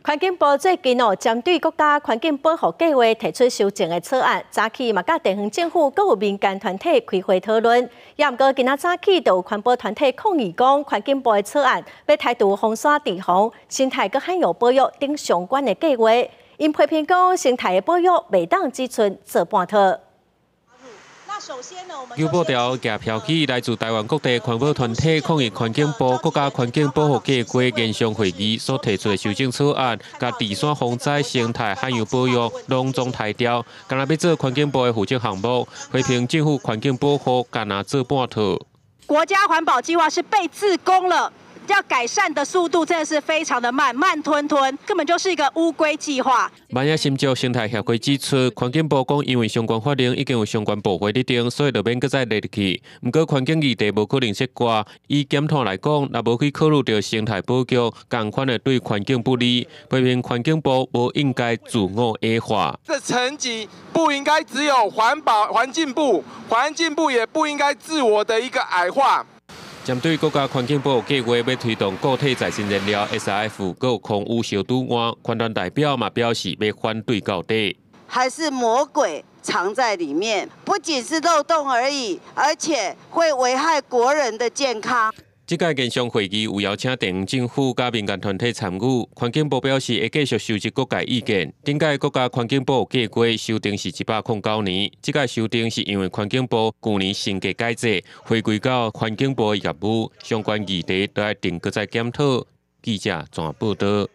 环境部最近针对国家环境保护计划提出修正的草案，早起嘛甲地方政府各有民间团体开会讨论。也毋过今仔早起就有环保团体抗议讲，环境部的草案要台独风沙地方、生态佮海洋保育等相关的计划。因批评讲，生态的保育袂当只存做半套。 旧报条夹飘起来自台湾各地环保团体抗议环境部国家环境保护计划研商会议所提出的修正草案，甲地山防灾、生态、海洋保育拢总抬调，干那要做环境部的负责项目，批评政府环境保护干那做半套。国家环保计划是被自攻了。 要改善的速度真的是非常的慢，慢吞吞，根本就是一个乌龟计划。万一新竹生态协会指出，环境部讲因为相关法令已经有相关部会立定，所以就免搁再列入去。不过环境议题无可能切割，以检讨来讲，若无去考虑到生态保育，同款的对环境不利，批评环境部无应该自我矮化。这层级不应该只有环境部，环境部也不应该自我的一个矮化。 针对国家环境保护计划要推动固体再生燃料 SRF， 还有空污消毒案，环团代表嘛表示要反对到底。还是魔鬼藏在里面，不仅是漏洞而已，而且会危害国人的健康。 这届研商会议有邀请地方政府甲民间团体参与，环境部表示会继续收集各界意见。顶届国家环境保护计划修订是109年，这届修订是因为环境部去年升格改制，回归到环境部的业务，相关议题都要定搁再检讨。记者综合报道。